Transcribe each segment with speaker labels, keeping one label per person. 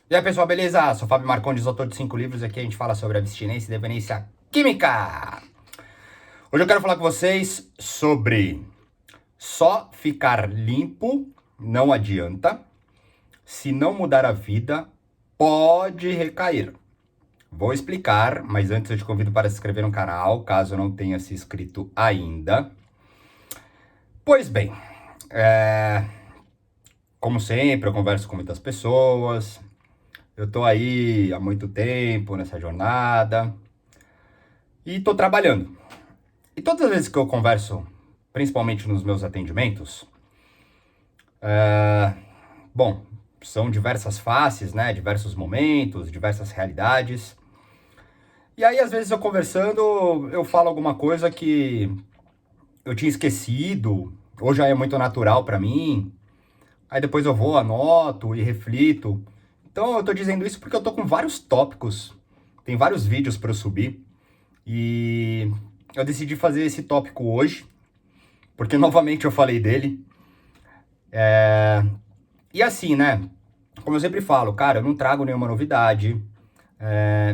Speaker 1: E aí, pessoal, beleza? Sou o Fábio Marcondes, autor de 5 livros. Aqui a gente fala sobre abstinência e dependência química. Hoje eu quero falar com vocês sobre só ficar limpo não adianta. Se não mudar a vida, pode recair. Vou explicar, mas antes eu te convido para se inscrever no canal, caso não tenha se inscrito ainda. Pois bem, como sempre, eu converso com muitas pessoas. Eu tô aí há muito tempo nessa jornada e tô trabalhando. E todas as vezes que eu converso, principalmente nos meus atendimentos, bom, são diversas faces, né? Diversos momentos, diversas realidades. E aí, às vezes, eu conversando, eu falo alguma coisa que eu tinha esquecido, ou já é muito natural pra mim. Aí depois eu vou, anoto e reflito. Então, eu tô dizendo isso porque eu tô com vários tópicos. Tem vários vídeos pra eu subir. E eu decidi fazer esse tópico hoje, porque novamente eu falei dele. E assim, né? Como eu sempre falo, cara, eu não trago nenhuma novidade,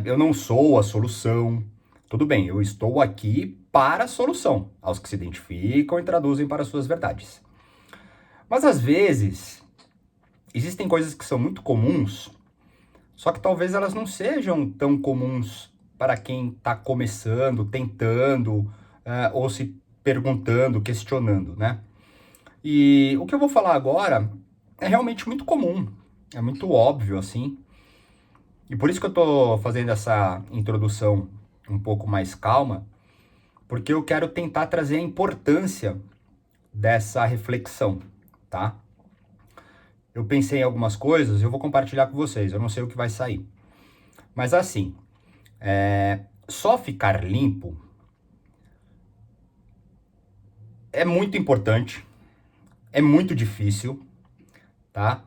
Speaker 1: eu não sou a solução. Tudo bem, eu estou aqui para a solução, aos que se identificam e traduzem para suas verdades. Mas às vezes, existem coisas que são muito comuns, só que talvez elas não sejam tão comuns para quem está começando, tentando, ou se perguntando, questionando, né? E o que eu vou falar agora é realmente muito comum, é muito óbvio, assim. E por isso que eu tô fazendo essa introdução um pouco mais calma, porque eu quero tentar trazer a importância dessa reflexão, tá? Eu pensei em algumas coisas e eu vou compartilhar com vocês, eu não sei o que vai sair. Mas assim, só ficar limpo é muito importante, é muito difícil, tá?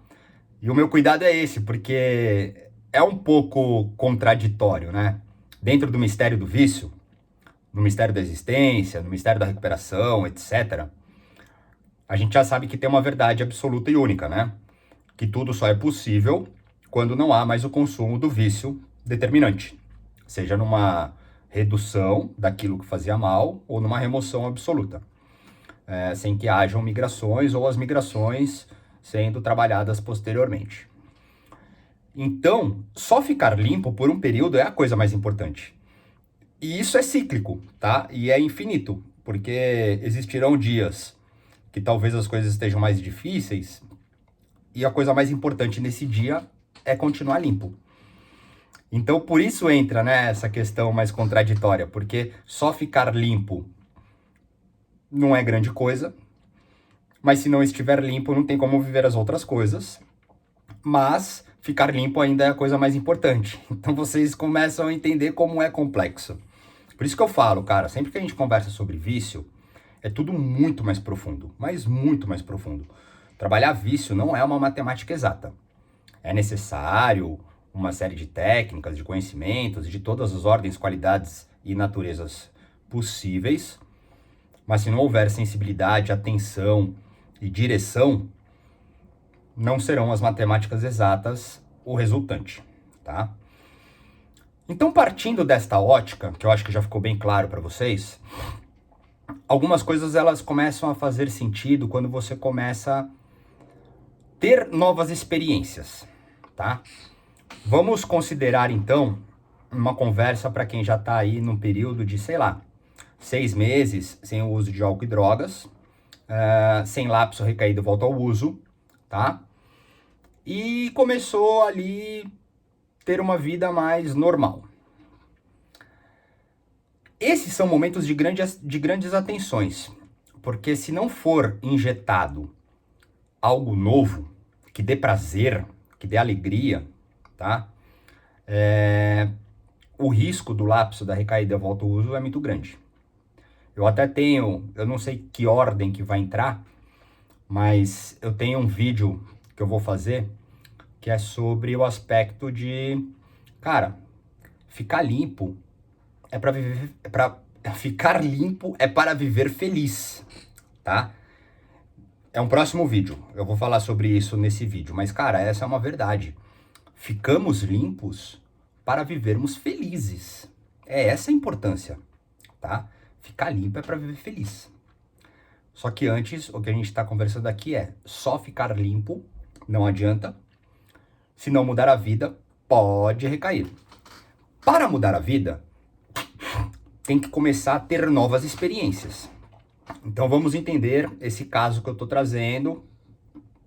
Speaker 1: E o meu cuidado é esse, porque é um pouco contraditório, né? Dentro do mistério do vício, no mistério da existência, no mistério da recuperação, etc., a gente já sabe que tem uma verdade absoluta e única, né? Que tudo só é possível quando não há mais o consumo do vício determinante, seja numa redução daquilo que fazia mal ou numa remoção absoluta, sem que hajam migrações ou as migrações sendo trabalhadas posteriormente. Então, só ficar limpo por um período é a coisa mais importante. E isso é cíclico, tá? E é infinito, porque existirão dias que talvez as coisas estejam mais difíceis e a coisa mais importante nesse dia é continuar limpo. Então, por isso entra, né, essa questão mais contraditória, porque só ficar limpo não é grande coisa, mas se não estiver limpo, não tem como viver as outras coisas, mas ficar limpo ainda é a coisa mais importante. Então, vocês começam a entender como é complexo. Por isso que eu falo, cara, sempre que a gente conversa sobre vício, é tudo muito mais profundo, mas muito mais profundo. Trabalhar vício não é uma matemática exata. É necessário uma série de técnicas, de conhecimentos, de todas as ordens, qualidades e naturezas possíveis, mas se não houver sensibilidade, atenção e direção, não serão as matemáticas exatas o resultante, tá? Então, partindo desta ótica, que eu acho que já ficou bem claro para vocês, algumas coisas elas começam a fazer sentido quando você começa a ter novas experiências, tá? Vamos considerar então uma conversa para quem já está aí num período de, sei lá, 6 meses sem o uso de álcool e drogas, sem lapso recaído volta ao uso, tá? E começou ali ter uma vida mais normal. Esses são momentos de grandes atenções, porque se não for injetado algo novo, que dê prazer, que dê alegria, tá? O risco do lapso da recaída volta ao uso é muito grande. Eu até tenho, eu não sei que ordem que vai entrar, mas eu tenho um vídeo que eu vou fazer que é sobre o aspecto de, cara, ficar limpo é para viver, é para ficar limpo é para viver feliz, tá? É um próximo vídeo. Eu vou falar sobre isso nesse vídeo, mas cara, essa é uma verdade. Ficamos limpos para vivermos felizes. É essa a importância, tá? Ficar limpo é para viver feliz. Só que antes, o que a gente está conversando aqui é só ficar limpo, não adianta. Se não mudar a vida, pode recair. Para mudar a vida, tem que começar a ter novas experiências. Então vamos entender esse caso que eu estou trazendo,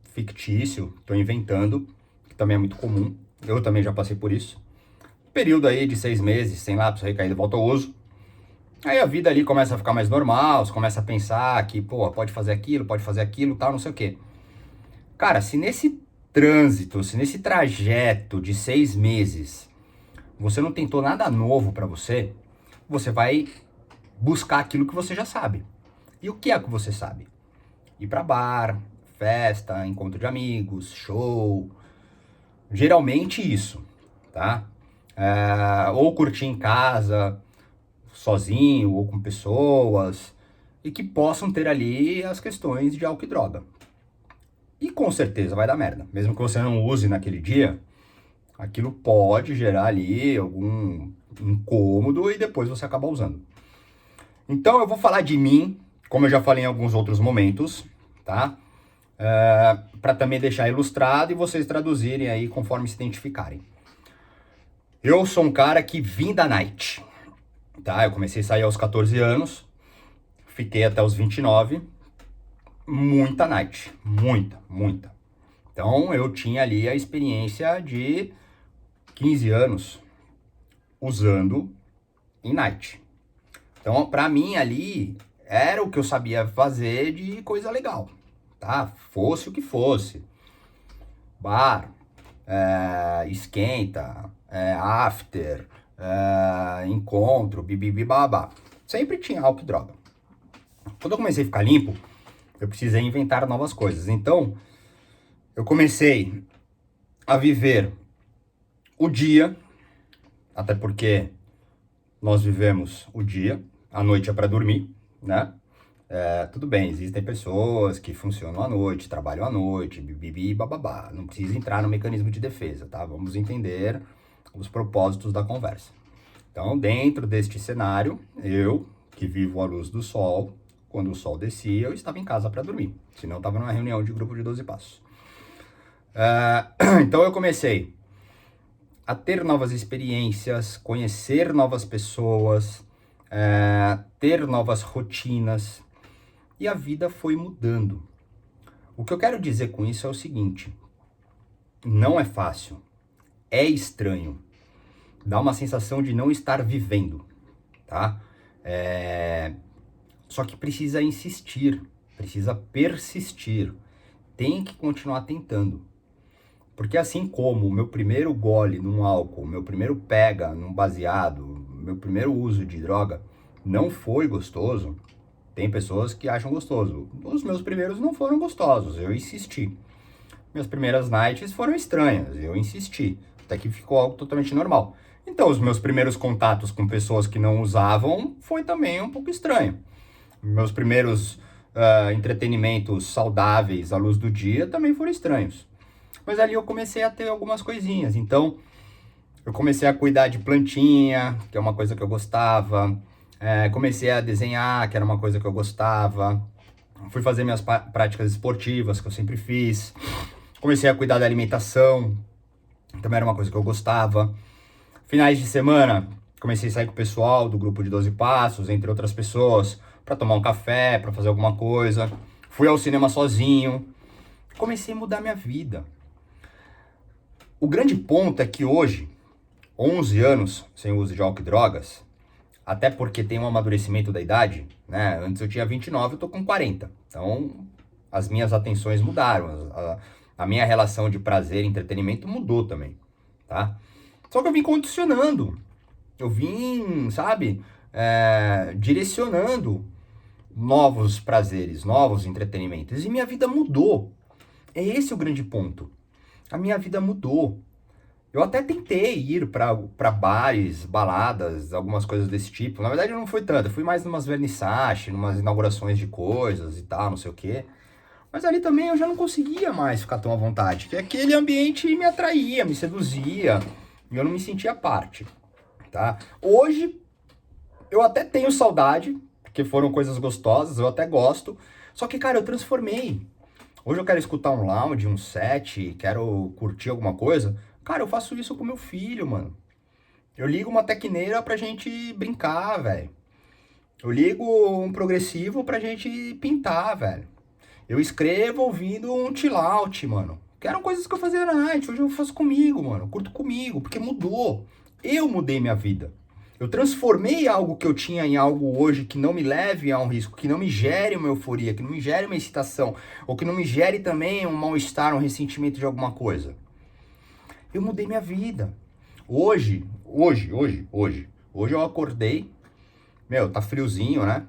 Speaker 1: fictício, estou inventando, que também é muito comum. Eu também já passei por isso. Período aí de 6 meses, sem lápis, recaída, volta ao uso. Aí a vida ali começa a ficar mais normal, você começa a pensar que, pô, pode fazer aquilo, tal, não sei o quê. Cara, se nesse trânsito, se nesse trajeto de 6 meses, você não tentou nada novo pra você, você vai buscar aquilo que você já sabe. E o que é que você sabe? Ir pra bar, festa, encontro de amigos, show. Geralmente isso, tá? Ou curtir em casa, sozinho ou com pessoas, e que possam ter ali as questões de álcool e droga. E com certeza vai dar merda. Mesmo que você não use naquele dia, aquilo pode gerar ali algum incômodo e depois você acaba usando. Então eu vou falar de mim, como eu já falei em alguns outros momentos, tá? Para também deixar ilustrado e vocês traduzirem aí conforme se identificarem. Eu sou um cara que vim da night, tá? Eu comecei a sair aos 14 anos, fiquei até os 29, muita night, muita. Então eu tinha ali a experiência de 15 anos usando em night. Então pra mim ali era o que eu sabia fazer de coisa legal, tá? Fosse o que fosse. Bar, esquenta, after, encontro, bibibibabá. Sempre tinha álcool e droga. Quando eu comecei a ficar limpo, eu precisei inventar novas coisas. Então, eu comecei a viver o dia, até porque nós vivemos o dia, a noite é para dormir, né? Tudo bem, existem pessoas que funcionam à noite, trabalham à noite, bibibi, bababá. Não precisa entrar no mecanismo de defesa, tá? Vamos entender os propósitos da conversa. Então, dentro deste cenário, eu, que vivo à luz do sol, quando o sol descia, eu estava em casa para dormir. Senão, eu estava numa reunião de grupo de 12 passos. Então, eu comecei a ter novas experiências, conhecer novas pessoas, ter novas rotinas. E a vida foi mudando. O que eu quero dizer com isso é o seguinte: não é fácil, é estranho, dá uma sensação de não estar vivendo, tá? Só que precisa insistir, precisa persistir, tem que continuar tentando. Porque assim como o meu primeiro gole num álcool, meu primeiro pega num baseado, meu primeiro uso de droga não foi gostoso, tem pessoas que acham gostoso. Os meus primeiros não foram gostosos, eu insisti. Minhas primeiras nights foram estranhas, eu insisti. Até que ficou algo totalmente normal. Então, os meus primeiros contatos com pessoas que não usavam foi também um pouco estranho. Meus primeiros entretenimentos saudáveis à luz do dia também foram estranhos. Mas ali eu comecei a ter algumas coisinhas. Então, eu comecei a cuidar de plantinha, que é uma coisa que eu gostava. Comecei a desenhar, que era uma coisa que eu gostava. Fui fazer minhas práticas esportivas, que eu sempre fiz. Comecei a cuidar da alimentação, também era uma coisa que eu gostava. Finais de semana, comecei a sair com o pessoal do grupo de 12 passos, entre outras pessoas, para tomar um café, para fazer alguma coisa. Fui ao cinema sozinho. Comecei a mudar minha vida. O grande ponto é que hoje, 11 anos sem uso de álcool e drogas, até porque tem um amadurecimento da idade, né? Antes eu tinha 29, eu tô com 40. Então, as minhas atenções mudaram. A minha relação de prazer e entretenimento mudou também, tá? Só que eu vim condicionando. Eu vim, sabe, direcionando novos prazeres, novos entretenimentos. E minha vida mudou. É esse o grande ponto. A minha vida mudou. Eu até tentei ir pra bares, baladas, algumas coisas desse tipo. Na verdade, não foi tanto. Eu fui mais numas vernissagens, numas inaugurações de coisas e tal, não sei o quê. Mas ali também eu já não conseguia mais ficar tão à vontade, porque aquele ambiente me atraía, me seduzia, e eu não me sentia parte, tá? Hoje, eu até tenho saudade, porque foram coisas gostosas, eu até gosto, só que, cara, eu transformei. Hoje eu quero escutar um lounge, um set, quero curtir alguma coisa, cara, eu faço isso com meu filho, mano. Eu ligo uma tecneira pra gente brincar, velho. Eu ligo um progressivo pra gente pintar, velho. Eu escrevo ouvindo um chill out, mano. Que eram coisas que eu fazia na night. Hoje eu faço comigo, mano. Eu curto comigo, porque mudou. Eu mudei minha vida. Eu transformei algo que eu tinha em algo hoje que não me leve a um risco, que não me gere uma euforia, que não me gere uma excitação, ou que não me gere também um mal-estar, um ressentimento de alguma coisa. Eu mudei minha vida. Hoje eu acordei, meu, tá friozinho, né?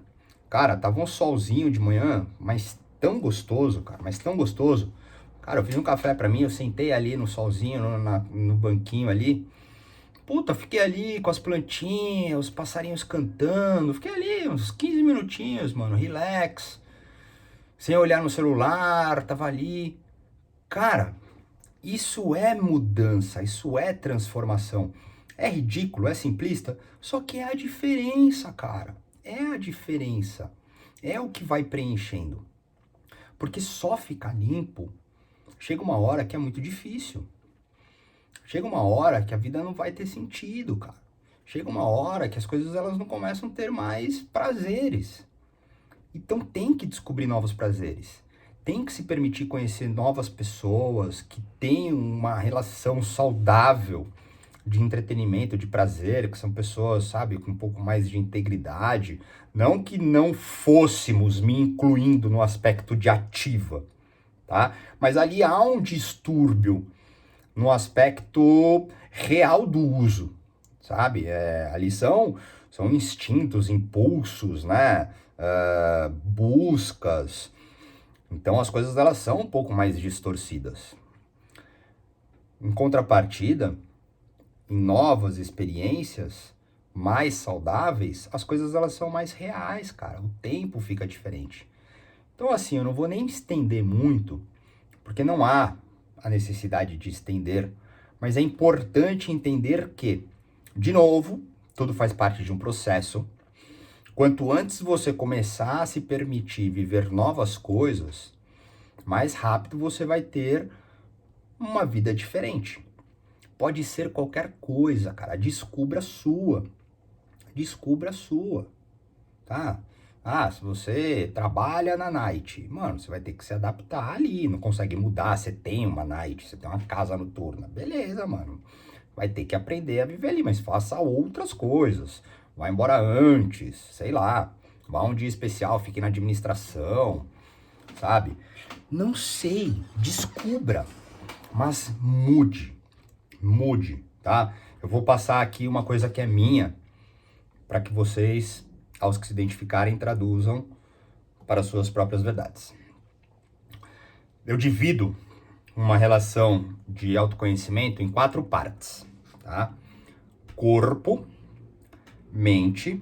Speaker 1: Cara, tava um solzinho de manhã, mas tão gostoso, cara, mas tão gostoso. Cara, eu fiz um café pra mim, eu sentei ali no solzinho, no banquinho ali. Puta, fiquei ali com as plantinhas, os passarinhos cantando. Fiquei ali uns 15 minutinhos, mano, relax. Sem olhar no celular, tava ali. Cara, isso é mudança, isso é transformação. É ridículo, é simplista, só que é a diferença, cara. É a diferença. É o que vai preenchendo. Porque só ficar limpo, chega uma hora que é muito difícil. Chega uma hora que a vida não vai ter sentido, cara. Chega uma hora que as coisas elas não começam a ter mais prazeres. Então tem que descobrir novos prazeres. Tem que se permitir conhecer novas pessoas que têm uma relação saudável de entretenimento, de prazer, que são pessoas, sabe, com um pouco mais de integridade. Não que não fôssemos me incluindo no aspecto de ativa, tá? Mas ali há um distúrbio no aspecto real do uso, sabe? Ali são instintos, impulsos, né? Buscas. Então as coisas elas são um pouco mais distorcidas. Em contrapartida, em novas experiências mais saudáveis, as coisas elas são mais reais, cara. O tempo fica diferente. Então assim, eu não vou nem estender muito, porque não há a necessidade de estender, mas é importante entender que, de novo, tudo faz parte de um processo. Quanto antes você começar a se permitir viver novas coisas, mais rápido você vai ter uma vida diferente. Pode ser qualquer coisa, cara. Descubra a sua. Descubra a sua, tá? Ah, se você trabalha na night, mano, você vai ter que se adaptar ali, não consegue mudar, você tem uma night, você tem uma casa noturna, beleza, mano. Vai ter que aprender a viver ali, mas faça outras coisas. Vai embora antes, sei lá. Vá um dia especial, fique na administração, sabe? Não sei, descubra, mas mude, tá? Eu vou passar aqui uma coisa que é minha, para que vocês, aos que se identificarem, traduzam para suas próprias verdades. Eu divido uma relação de autoconhecimento em 4 partes, tá? Corpo, mente,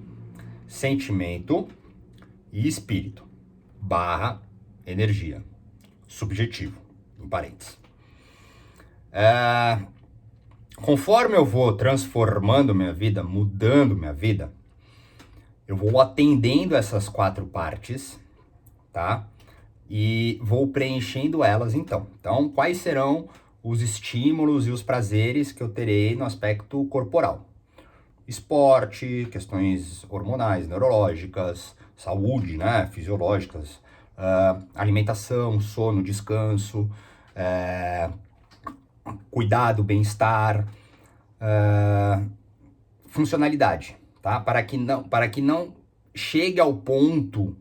Speaker 1: sentimento e espírito, barra energia, subjetivo, em parênteses. Conforme eu vou transformando minha vida, mudando minha vida, eu vou atendendo essas 4 partes, tá? E vou preenchendo elas então. Então, quais serão os estímulos e os prazeres que eu terei no aspecto corporal? Esporte, questões hormonais, neurológicas, saúde, né? Fisiológicas, alimentação, sono, descanso, cuidado, bem-estar, funcionalidade, tá? Para que não chegue ao ponto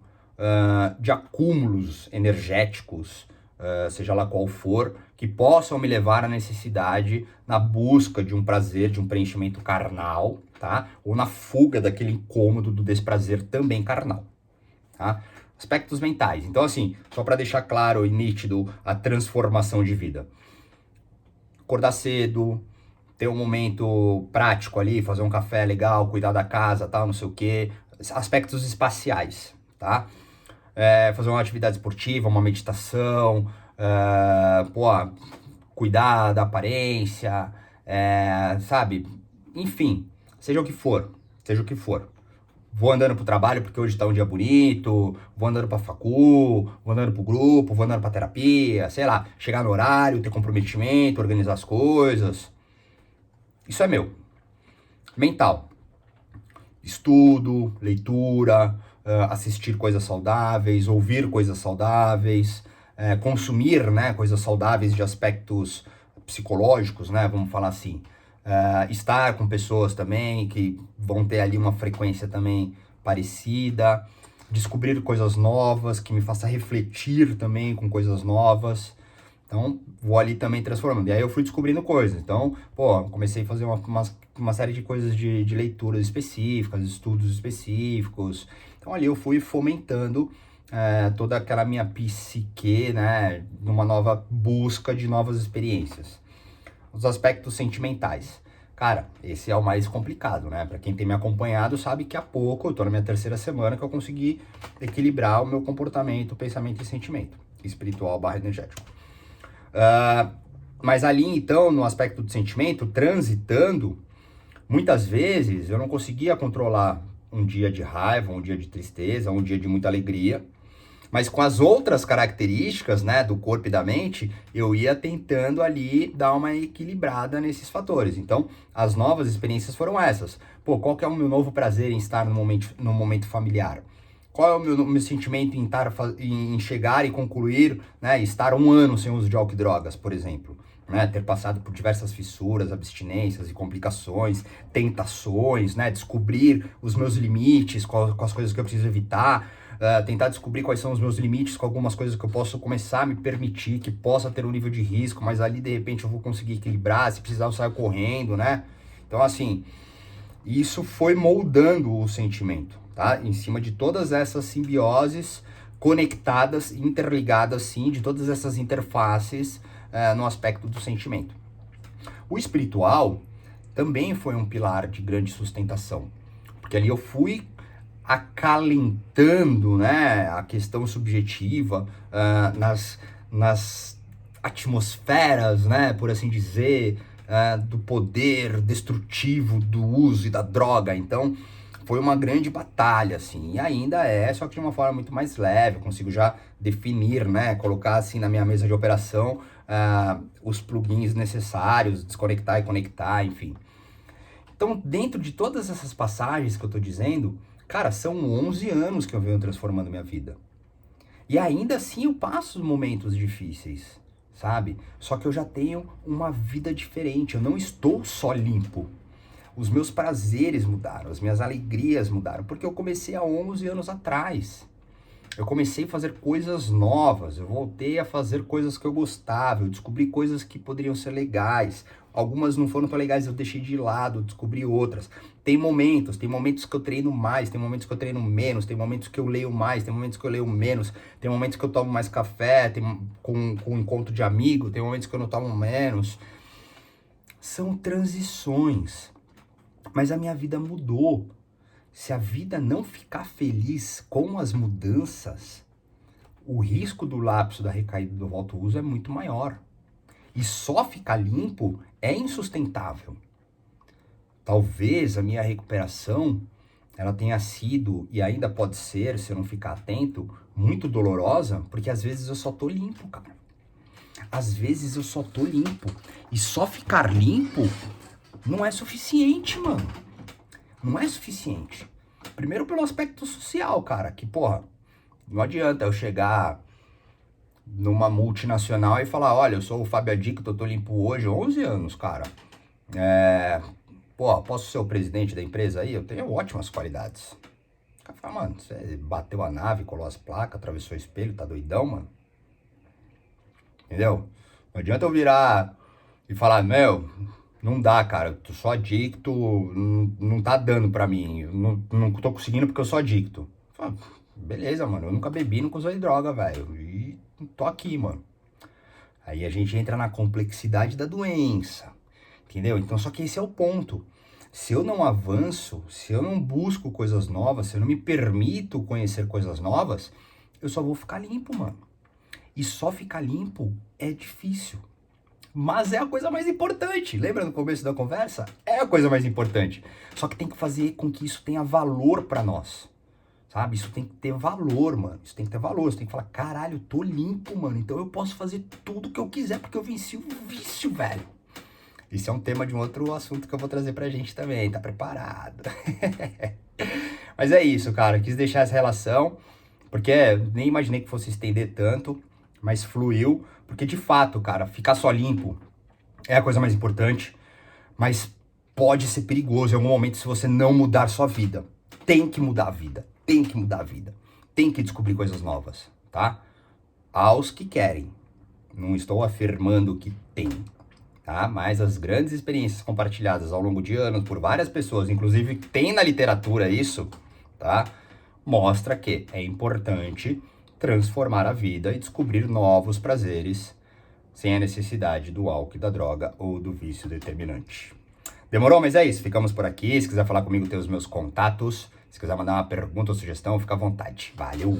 Speaker 1: de acúmulos energéticos, seja lá qual for, que possam me levar à necessidade na busca de um prazer, de um preenchimento carnal, tá? Ou na fuga daquele incômodo do desprazer também carnal, tá? Aspectos mentais. Então, assim, só para deixar claro e nítido a transformação de vida. Acordar cedo, ter um momento prático ali, fazer um café legal, cuidar da casa, tal, não sei o quê. Aspectos espaciais, tá? fazer uma atividade esportiva, uma meditação, pô, cuidar da aparência, sabe? Enfim, seja o que for, seja o que for. Vou andando pro trabalho porque hoje tá um dia bonito, vou andando pra facu, vou andando pro grupo, vou andando pra terapia, sei lá, chegar no horário, ter comprometimento, organizar as coisas. Isso é meu. Mental. Estudo, leitura, assistir coisas saudáveis, ouvir coisas saudáveis, consumir, né, coisas saudáveis de aspectos psicológicos, né, vamos falar assim. Estar com pessoas também que vão ter ali uma frequência também parecida, descobrir coisas novas, que me faça refletir também com coisas novas. Então, vou ali também transformando. E aí eu fui descobrindo coisas. Então, pô, comecei a fazer uma série de coisas de leituras específicas, estudos específicos. Então, ali eu fui fomentando toda aquela minha psique, né, numa nova busca de novas experiências. Os aspectos sentimentais. Cara, esse é o mais complicado, né? Pra quem tem me acompanhado sabe que há pouco, eu tô na minha terceira semana, que eu consegui equilibrar o meu comportamento, pensamento e sentimento. Espiritual barra energético. Mas ali, então, no aspecto do sentimento, transitando, muitas vezes eu não conseguia controlar um dia de raiva, um dia de tristeza, um dia de muita alegria. Mas com as outras características, né, do corpo e da mente, eu ia tentando ali dar uma equilibrada nesses fatores. Então, as novas experiências foram essas. Pô, qual que é o meu novo prazer em estar no momento familiar? Qual é o meu sentimento em chegar e concluir, né, estar um ano sem uso de álcool e drogas, por exemplo? Né, ter passado por diversas fissuras, abstinências e complicações, tentações, né, descobrir os meus limites com as coisas que eu preciso evitar, tentar descobrir quais são os meus limites com algumas coisas que eu posso começar a me permitir, que possa ter um nível de risco, mas ali de repente eu vou conseguir equilibrar, se precisar eu saio correndo, né? Então assim, isso foi moldando o sentimento, tá? Em cima de todas essas simbioses conectadas, interligadas, sim, de todas essas interfaces no aspecto do sentimento. O espiritual também foi um pilar de grande sustentação, porque ali eu fui acalentando, né, a questão subjetiva nas atmosferas, né, por assim dizer, do poder destrutivo do uso e da droga. Então, foi uma grande batalha, assim, e ainda é, só que de uma forma muito mais leve. Eu consigo já definir, né, colocar assim na minha mesa de operação os plugins necessários, desconectar e conectar, enfim. Então, dentro de todas essas passagens que eu tô dizendo, cara, são 11 anos que eu venho transformando minha vida. E ainda assim eu passo momentos difíceis, sabe? Só que eu já tenho uma vida diferente, eu não estou só limpo. Os meus prazeres mudaram, as minhas alegrias mudaram, porque eu comecei há 11 anos atrás. Eu comecei a fazer coisas novas, eu voltei a fazer coisas que eu gostava, eu descobri coisas que poderiam ser legais. Algumas não foram tão legais, eu deixei de lado, descobri outras. Tem momentos que eu treino mais, tem momentos que eu treino menos, tem momentos que eu leio mais, tem momentos que eu leio menos, tem momentos que eu tomo mais café, com um encontro de amigo, tem momentos que eu não tomo menos. São transições, mas a minha vida mudou. Se a vida não ficar feliz com as mudanças, o risco do lapso da recaída do volta ao uso é muito maior. E só ficar limpo é insustentável. Talvez a minha recuperação ela tenha sido, e ainda pode ser, se eu não ficar atento, muito dolorosa, porque às vezes eu só tô limpo, cara. Às vezes eu só tô limpo. E só ficar limpo não é suficiente, mano. Não é suficiente. Primeiro pelo aspecto social, cara, que, porra, não adianta eu chegar numa multinacional e falar, olha, eu sou o Fábio Adicto, eu tô limpo hoje, 11 anos, cara. Pô, posso ser o presidente da empresa aí? Eu tenho ótimas qualidades. O cara fala, mano, você bateu a nave, colou as placas, atravessou o espelho, tá doidão, mano? Entendeu? Não adianta eu virar e falar, meu, não dá, cara, eu sou adicto, não tá dando pra mim, não tô conseguindo porque eu sou adicto. Fala, beleza, mano, eu nunca bebi, nunca usei droga, velho, e tô aqui, mano. Aí a gente entra na complexidade da doença, entendeu? Então, só que esse é o ponto. Se eu não avanço, se eu não busco coisas novas, se eu não me permito conhecer coisas novas, eu só vou ficar limpo, mano. E só ficar limpo é difícil. Mas é a coisa mais importante. Lembra no começo da conversa? É a coisa mais importante. Só que tem que fazer com que isso tenha valor pra nós. Sabe? Isso tem que ter valor, mano. Isso tem que ter valor. Você tem que falar, caralho, eu tô limpo, mano. Então eu posso fazer tudo que eu quiser porque eu venci o vício, velho. Isso é um tema de um outro assunto que eu vou trazer pra gente também. Tá preparado? Mas é isso, cara. Eu quis deixar essa relação porque nem imaginei que fosse estender tanto, mas fluiu. Porque de fato, cara, ficar só limpo é a coisa mais importante, mas pode ser perigoso em algum momento se você não mudar sua vida. Tem que mudar a vida, tem que mudar a vida, tem que descobrir coisas novas, tá? Aos que querem. Não estou afirmando que tem, tá? Mas as grandes experiências compartilhadas ao longo de anos por várias pessoas, inclusive tem na literatura isso, tá? Mostra que é importante transformar a vida e descobrir novos prazeres sem a necessidade do álcool, da droga ou do vício determinante. Demorou? Mas é isso. Ficamos por aqui. Se quiser falar comigo, tem os meus contatos. Se quiser mandar uma pergunta ou sugestão, fica à vontade. Valeu!